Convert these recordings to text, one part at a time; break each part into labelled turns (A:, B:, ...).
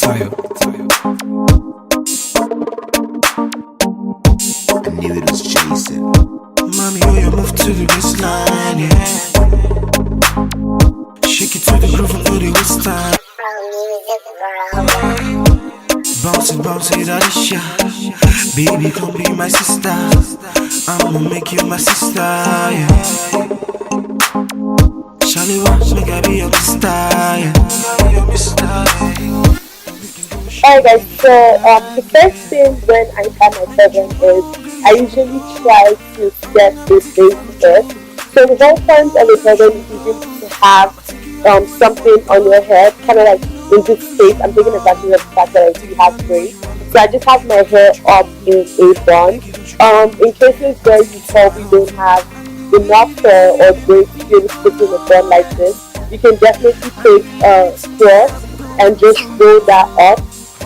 A: Fire. I knew it was Jason. Mommy, oh, you move to the waistline, yeah. Shake it to the groove and put it waist time. Bounce it, that is shot. Baby, come be my sister. I'ma make you my sister, yeah. Charlie wants make I be your star, yeah.
B: Alright guys, so the first thing when I have my turban is I usually try to set the base first. So the whole point of a turban is usually to have something on your head, kind of like in this case. I'm taking advantage of the fact that I do have braids. So I just have my hair up in a bun. In cases where you probably don't have enough hair or braids to be able to put in a bun like this, you can definitely take a cloth and just roll that up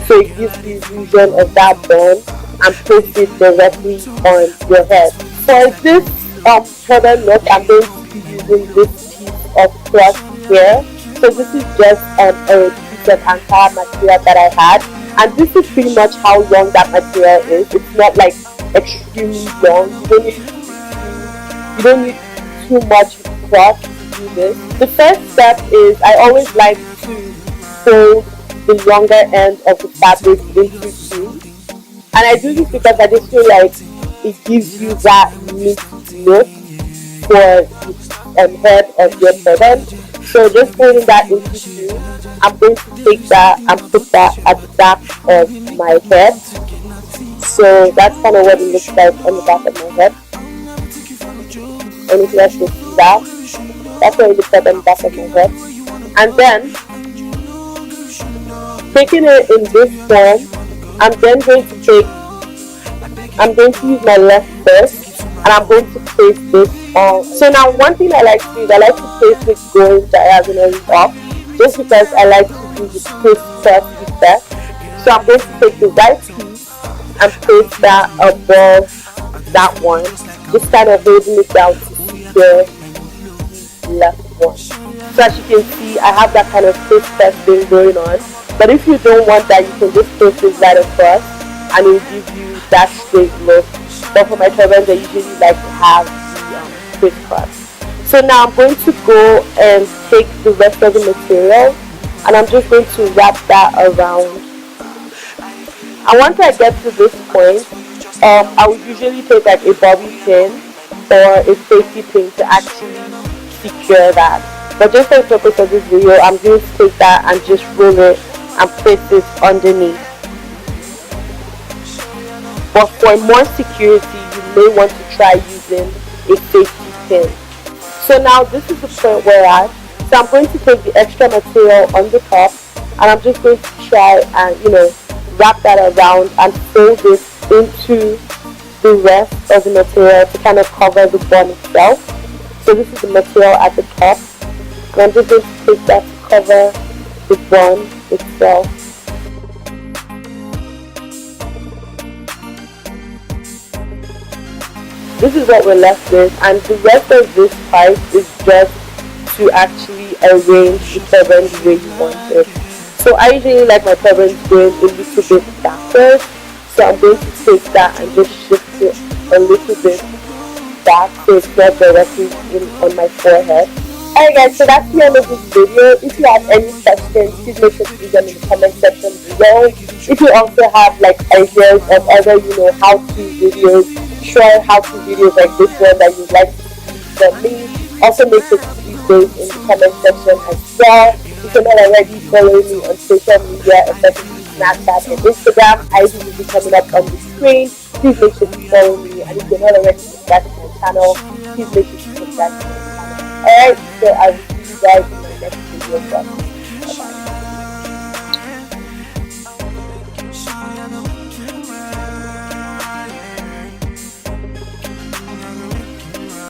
B: so it gives the illusion of that bun and place it directly on your head. For this turban look, I'm going to be using this piece of cloth here. So this is just a piece of Ankara material that I had, and this is pretty much how long that material is. It's not like extremely long. You don't need too much cloth to do this. The first step is I always like to fold the longer end of the fabric into two, and I do this because I just feel like it gives you that neat look for the head of your turban. So just folding that into two, I'm going to take that and put that at the back of my head. So that's kind of what it looks like on the back of my head. And if you guys can see that, that's what it looks like on the back of my head. And then taking it in this form, I'm then going to use my left first, and I'm going to place this on. So now one thing I like to do is I like to place it going diagonally up, just because I like to do the twist first effect. So I'm going to take the right piece and place that above that one, just kind of holding it down to secure the left one. So as you can see, I have that kind of twist first thing going on. But if you don't want that, you can just place it right across and it will give you that straight look. But for my turbans, I usually like to have the twist cross. So now I'm going to go and take the rest of the material and I'm just going to wrap that around. And once I get to this point, I would usually take like a bobby pin or a safety pin to actually secure that. But just for the purpose of this video, I'm going to take that and just roll it and place this underneath. But for more security, you may want to try using a safety pin. So now this is the point we're at. So I'm going to take the extra material on the top and I'm just going to try and wrap that around and fold this into the rest of the material to kind of cover the bun itself. So this is the material at the top. And I'm just going to take that to cover the bun itself. This is what we're left with, and the rest of this part is just to actually arrange the turban the way you want it. So I usually like my turbans going a little bit backwards, so I'm going to take that and just shift it a little bit back so it's not directly on my forehead. Alright guys, so that's the end of this video. If you have any questions, please make sure to leave them in the comment section below. If you also have like ideas of other how-to videos, short how-to videos like this one that you'd like to see from me, also make sure to leave those in the comment section as well. You can already follow me on social media, especially Snapchat and Instagram. ID will be coming up on the screen. Please make sure to follow me, and if you're not already subscribed to my channel, please make sure to subscribe to my channel. Alright, so I will see you guys in my next video.